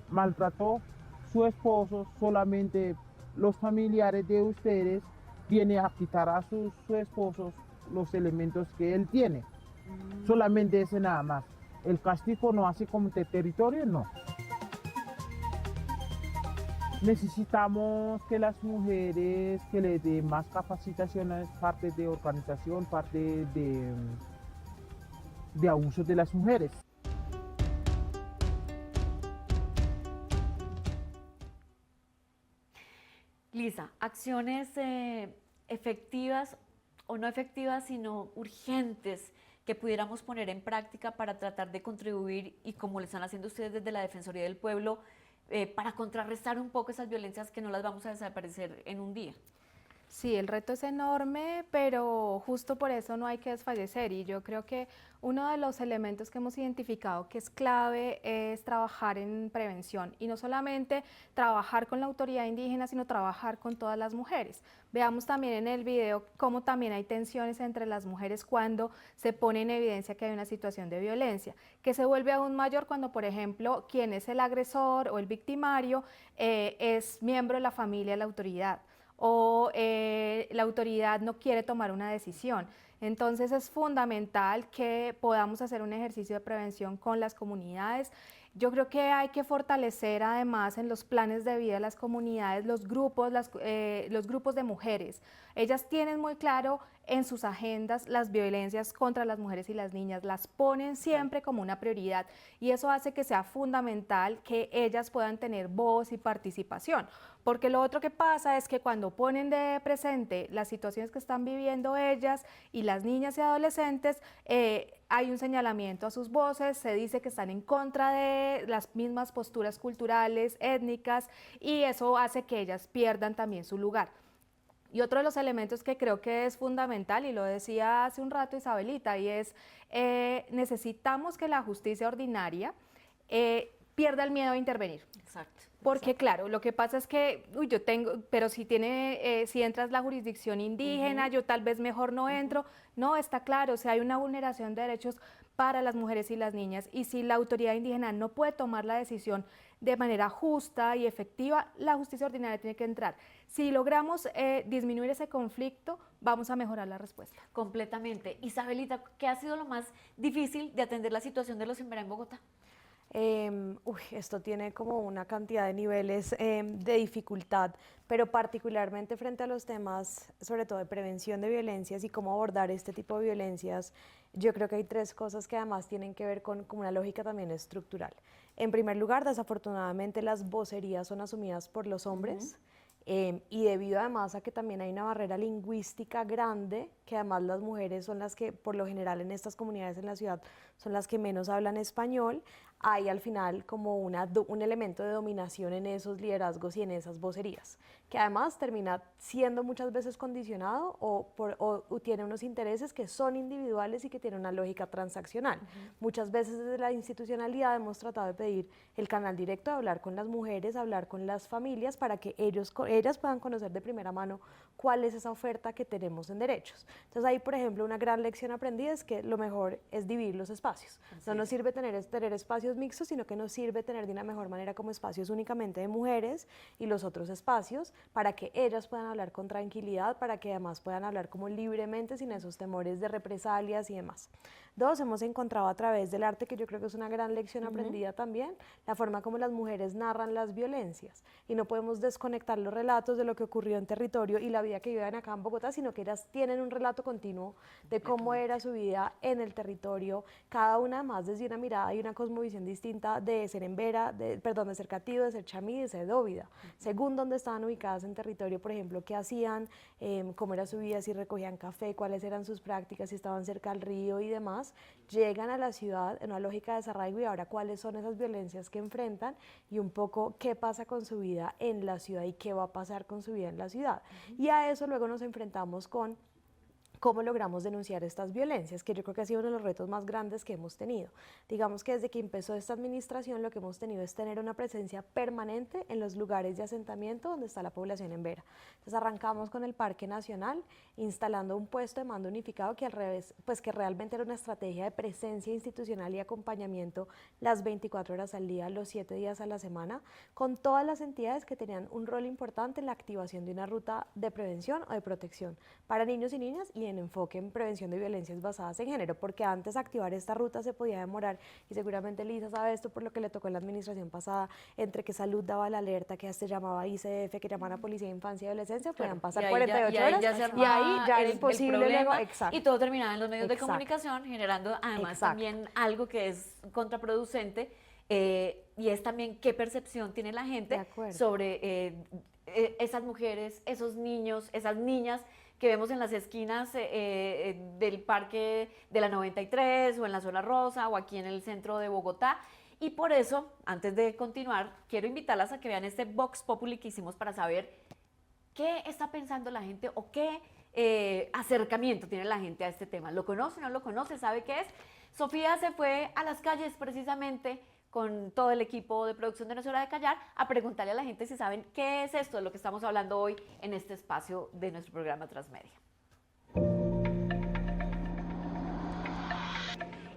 maltrató a su esposo, solamente los familiares de ustedes vienen a quitar a sus esposos los elementos que él tiene. Solamente ese nada más. El castigo no hace como territorio, no. Necesitamos que las mujeres que les den más capacitaciones, parte de organización, parte de abuso de las mujeres. Lisa, acciones efectivas o no efectivas, sino urgentes que pudiéramos poner en práctica para tratar de contribuir y como lo están haciendo ustedes desde la Defensoría del Pueblo, para contrarrestar un poco esas violencias que no las vamos a desaparecer en un día. Sí, el reto es enorme, pero justo por eso no hay que desfallecer y yo creo que uno de los elementos que hemos identificado que es clave es trabajar en prevención y no solamente trabajar con la autoridad indígena, sino trabajar con todas las mujeres. Veamos también en el video cómo también hay tensiones entre las mujeres cuando se pone en evidencia que hay una situación de violencia, que se vuelve aún mayor cuando, por ejemplo, quien es el agresor o el victimario es miembro de la familia de la autoridad, o la autoridad no quiere tomar una decisión. Entonces es fundamental que podamos hacer un ejercicio de prevención con las comunidades. Yo creo que hay que fortalecer además en los planes de vida de las comunidades los grupos de mujeres. Ellas tienen muy claro en sus agendas las violencias contra las mujeres y las niñas, las ponen siempre como una prioridad y eso hace que sea fundamental que ellas puedan tener voz y participación. Porque lo otro que pasa es que cuando ponen de presente las situaciones que están viviendo ellas y las niñas y adolescentes, hay un señalamiento a sus voces, se dice que están en contra de las mismas posturas culturales, étnicas, y eso hace que ellas pierdan también su lugar. Y otro de los elementos que creo que es fundamental, y lo decía hace un rato Isabelita, y es necesitamos que la justicia ordinaria pierda el miedo a intervenir. Exacto. Porque claro, lo que pasa es que, yo tengo, pero si entras la jurisdicción indígena, yo tal vez mejor no entro. No, está claro, o sea, hay una vulneración de derechos para las mujeres y las niñas, y si la autoridad indígena no puede tomar la decisión de manera justa y efectiva, la justicia ordinaria tiene que entrar. Si logramos disminuir ese conflicto, vamos a mejorar la respuesta. Completamente. Isabelita, ¿qué ha sido lo más difícil de atender la situación de los Emberá en Bogotá? esto tiene como una cantidad de niveles de dificultad, pero particularmente frente a los temas, sobre todo de prevención de violencias y cómo abordar este tipo de violencias, yo creo que hay tres cosas que además tienen que ver con una lógica también estructural. En primer lugar, desafortunadamente las vocerías son asumidas por los hombres. Y debido además a que también hay una barrera lingüística grande, que además las mujeres son las que por lo general en estas comunidades en la ciudad son las que menos hablan español, hay al final como un elemento de dominación en esos liderazgos y en esas vocerías, que además termina siendo muchas veces condicionado o tiene unos intereses que son individuales y que tienen una lógica transaccional. Muchas veces desde la institucionalidad hemos tratado de pedir el canal directo, de hablar con las mujeres, hablar con las familias para que ellas puedan conocer de primera mano cuál es esa oferta que tenemos en derechos. Entonces ahí, por ejemplo, una gran lección aprendida es que lo mejor es dividir los espacios. No nos sirve tener espacios mixtos, sino que nos sirve tener de una mejor manera como espacios únicamente de mujeres y los otros espacios para que ellas puedan hablar con tranquilidad, para que además puedan hablar como libremente sin esos temores de represalias y demás. Dos, hemos encontrado a través del arte, que yo creo que es una gran lección aprendida también, la forma como las mujeres narran las violencias, y no podemos desconectar los relatos de lo que ocurrió en territorio y la vida que viven acá en Bogotá, sino que ellas tienen un relato continuo de cómo era su vida en el territorio, cada una más desde una mirada y una cosmovisión distinta de ser embera, de ser catío, de ser chamí, de ser dóvida, según dónde estaban ubicadas en territorio, por ejemplo, qué hacían, cómo era su vida, si recogían café, cuáles eran sus prácticas, si estaban cerca al río y demás. Llegan a la ciudad en una lógica de desarraigo y ahora cuáles son esas violencias que enfrentan y un poco qué pasa con su vida en la ciudad y qué va a pasar con su vida en la ciudad. Y a eso luego nos enfrentamos con cómo logramos denunciar estas violencias, que yo creo que ha sido uno de los retos más grandes que hemos tenido. Digamos que desde que empezó esta administración lo que hemos tenido es tener una presencia permanente en los lugares de asentamiento donde está la población embera. Entonces arrancamos con el Parque Nacional, instalando un puesto de mando unificado que al revés, pues que realmente era una estrategia de presencia institucional y acompañamiento las 24 horas al día, los 7 días a la semana, con todas las entidades que tenían un rol importante en la activación de una ruta de prevención o de protección para niños y niñas y en enfoque en prevención de violencias basadas en género, porque antes activar esta ruta se podía demorar, y seguramente Lisa sabe esto por lo que le tocó en la administración pasada, entre que Salud daba la alerta, que se llamaba ICF, que llamaba a Policía de Infancia y Adolescencia, podían pasar 48 horas, y ahí ya era imposible luego, y todo terminaba en los medios de comunicación, generando además también algo que es contraproducente, y es también qué percepción tiene la gente sobre esas mujeres, esos niños, esas niñas que vemos en las esquinas del Parque de la 93 o en la Zona Rosa o aquí en el centro de Bogotá. Y por eso, antes de continuar, quiero invitarlas a que vean este Vox Populi que hicimos para saber qué está pensando la gente o qué acercamiento tiene la gente a este tema. ¿Lo conoce, no lo conoce, sabe qué es? Sofía se fue a las calles precisamente con todo el equipo de producción de No es Hora de Callar, a preguntarle a la gente si saben qué es esto de lo que estamos hablando hoy en este espacio de nuestro programa Transmedia.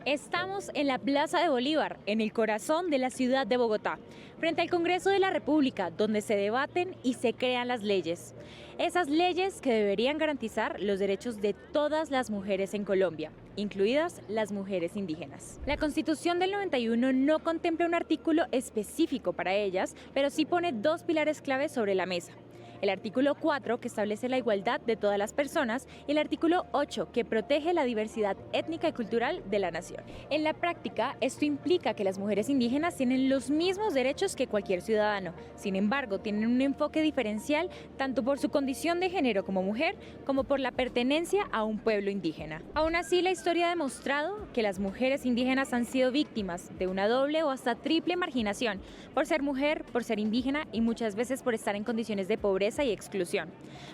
Estamos en la Plaza de Bolívar, en el corazón de la ciudad de Bogotá, frente al Congreso de la República, donde se debaten y se crean las leyes. Esas leyes que deberían garantizar los derechos de todas las mujeres en Colombia, incluidas las mujeres indígenas. La Constitución del 91 no contempla un artículo específico para ellas, pero sí pone dos pilares claves sobre la mesa. El artículo 4, que establece la igualdad de todas las personas, y el artículo 8, que protege la diversidad étnica y cultural de la nación. En la práctica, esto implica que las mujeres indígenas tienen los mismos derechos que cualquier ciudadano. Sin embargo, tienen un enfoque diferencial tanto por su condición de género como mujer, como por la pertenencia a un pueblo indígena. Aún así, la historia ha demostrado que las mujeres indígenas han sido víctimas de una doble o hasta triple marginación, por ser mujer, por ser indígena y muchas veces por estar en condiciones de pobreza y exclusión.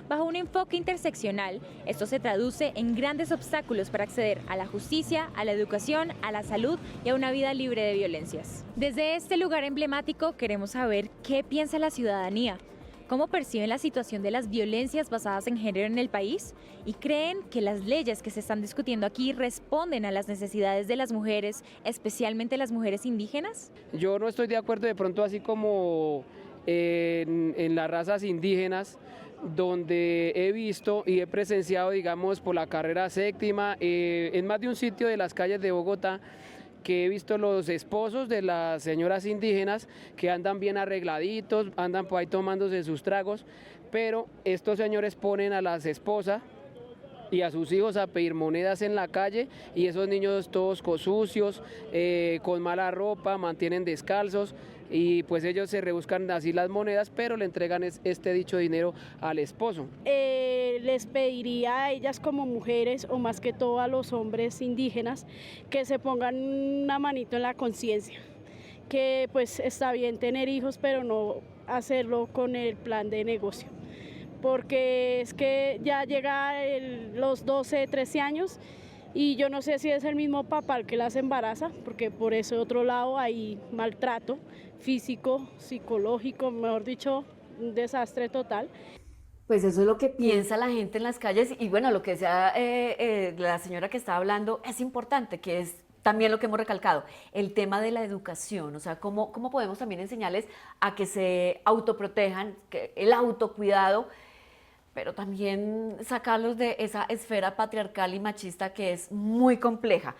Bajo un enfoque interseccional, esto se traduce en grandes obstáculos para acceder a la justicia, a la educación, a la salud y a una vida libre de violencias. Desde este lugar emblemático queremos saber qué piensa la ciudadanía, cómo perciben la situación de las violencias basadas en género en el país y creen que las leyes que se están discutiendo aquí responden a las necesidades de las mujeres, especialmente las mujeres indígenas. Yo no estoy de acuerdo de pronto así como en las razas indígenas, donde he visto y he presenciado, digamos, por la carrera séptima, en más de un sitio de las calles de Bogotá, que he visto los esposos de las señoras indígenas que andan bien arregladitos, andan por ahí tomándose sus tragos, pero estos señores ponen a las esposas y a sus hijos a pedir monedas en la calle, y esos niños todos sucios, con mala ropa, mantienen descalzos, y pues ellos se rebuscan así las monedas, pero le entregan este dicho dinero al esposo. Les pediría a ellas como mujeres, o más que todo a los hombres indígenas, que se pongan una manito en la conciencia, que pues está bien tener hijos, pero no hacerlo con el plan de negocio, porque es que ya llega los 12, 13 años y yo no sé si es el mismo papá el que las embaraza, porque por ese otro lado hay maltrato físico, psicológico, mejor dicho, un desastre total. Pues eso es lo que piensa la gente en las calles, y bueno, lo que decía la señora que estaba hablando es importante, que es también lo que hemos recalcado, el tema de la educación, o sea, cómo podemos también enseñarles a que se autoprotejan, que el autocuidado, pero también sacarlos de esa esfera patriarcal y machista que es muy compleja.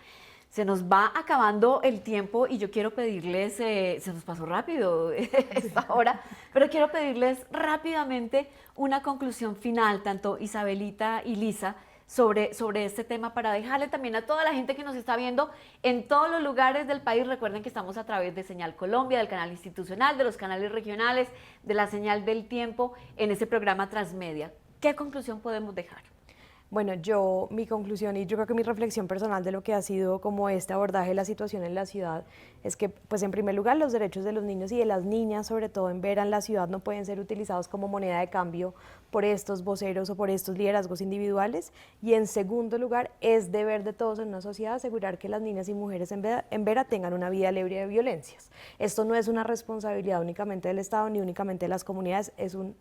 Se nos va acabando el tiempo y yo quiero pedirles, se nos pasó rápido esta hora, pero quiero pedirles rápidamente una conclusión final, tanto Isabelita y Lisa, sobre este tema, para dejarle también a toda la gente que nos está viendo en todos los lugares del país. Recuerden que estamos a través de Señal Colombia, del canal institucional, de los canales regionales, de la Señal del Tiempo, en este programa Transmedia. ¿Qué conclusión podemos dejar? Bueno, mi conclusión y yo creo que mi reflexión personal de lo que ha sido como este abordaje de la situación en la ciudad es que, pues en primer lugar, los derechos de los niños y de las niñas, sobre todo en Vera, en la ciudad, no pueden ser utilizados como moneda de cambio por estos voceros o por estos liderazgos individuales. Y en segundo lugar, es deber de todos en una sociedad asegurar que las niñas y mujeres en Vera tengan una vida libre de violencias. Esto no es una responsabilidad únicamente del Estado ni únicamente de las comunidades, es un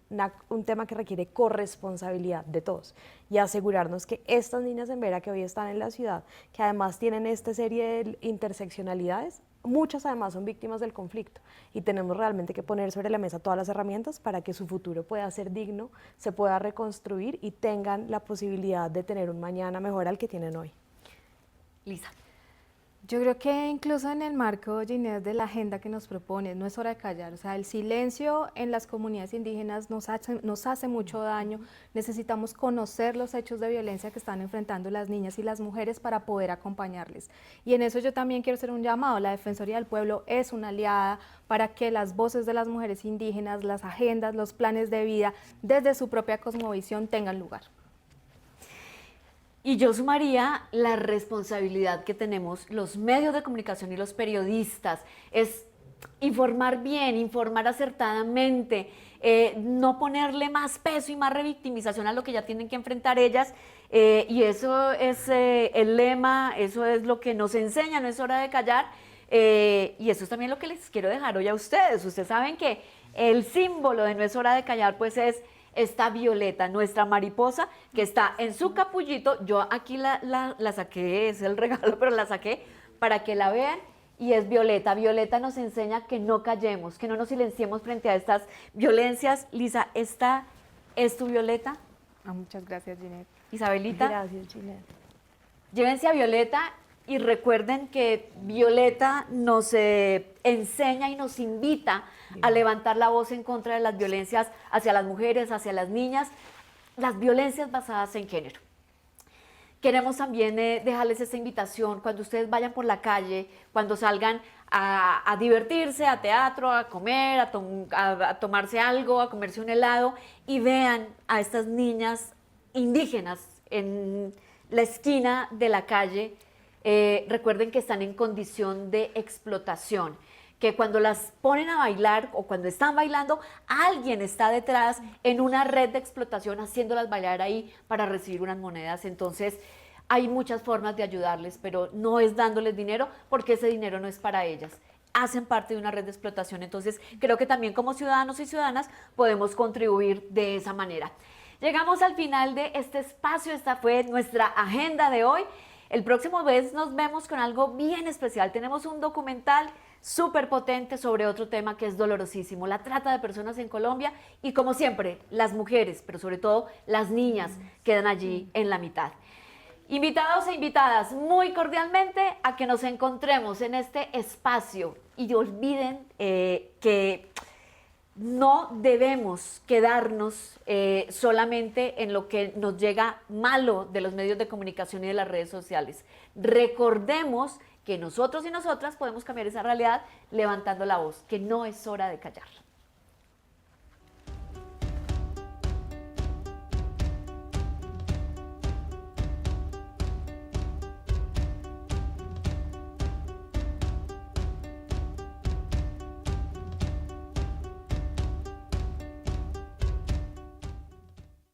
tema que requiere corresponsabilidad de todos, y asegurarnos que estas niñas en Vera que hoy están en la ciudad, que además tienen esta serie de interseccionalidades, muchas además son víctimas del conflicto, y tenemos realmente que poner sobre la mesa todas las herramientas para que su futuro pueda ser digno, se pueda reconstruir y tengan la posibilidad de tener un mañana mejor al que tienen hoy. Lisa. Yo creo que incluso en el marco, Ginés, de la agenda que nos propone, no es hora de callar. O sea, el silencio en las comunidades indígenas nos hace mucho daño. Necesitamos conocer los hechos de violencia que están enfrentando las niñas y las mujeres para poder acompañarles. Y en eso yo también quiero hacer un llamado. La Defensoría del Pueblo es una aliada para que las voces de las mujeres indígenas, las agendas, los planes de vida, desde su propia cosmovisión, tengan lugar. Y yo sumaría la responsabilidad que tenemos los medios de comunicación y los periodistas, es informar bien, informar acertadamente, no ponerle más peso y más revictimización a lo que ya tienen que enfrentar ellas, y eso es el lema, eso es lo que nos enseña, no es hora de callar, y eso es también lo que les quiero dejar hoy a ustedes. Ustedes saben que el símbolo de no es hora de callar pues es esta Violeta, nuestra mariposa, que está en su capullito. Yo aquí la saqué, es el regalo, pero la saqué para que la vean, y es Violeta. Violeta nos enseña que no callemos, que no nos silenciemos frente a estas violencias. Lisa, ¿esta es tu Violeta? Muchas gracias, Ginette. Isabelita. Gracias, Ginette. Llévense a Violeta y recuerden que Violeta nos enseña y nos invita a levantar la voz en contra de las violencias hacia las mujeres, hacia las niñas, las violencias basadas en género. Queremos también dejarles esta invitación cuando ustedes vayan por la calle, cuando salgan a divertirse, a teatro, a comer, a tomarse algo, a comerse un helado, y vean a estas niñas indígenas en la esquina de la calle. Recuerden que están en condición de explotación, que cuando las ponen a bailar o cuando están bailando, alguien está detrás en una red de explotación haciéndolas bailar ahí para recibir unas monedas. Entonces hay muchas formas de ayudarles, pero no es dándoles dinero, porque ese dinero no es para ellas. Hacen parte de una red de explotación. Entonces creo que también como ciudadanos y ciudadanas podemos contribuir de esa manera. Llegamos al final de este espacio. Esta fue nuestra agenda de hoy. El próximo mes nos vemos con algo bien especial. Tenemos un documental súper potente sobre otro tema que es dolorosísimo, la trata de personas en Colombia, y como siempre, las mujeres, pero sobre todo las niñas, quedan allí en la mitad. Invitados e invitadas, muy cordialmente a que nos encontremos en este espacio y olviden que no debemos quedarnos solamente en lo que nos llega malo de los medios de comunicación y de las redes sociales. Recordemos que nosotros y nosotras podemos cambiar esa realidad levantando la voz, que no es hora de callar.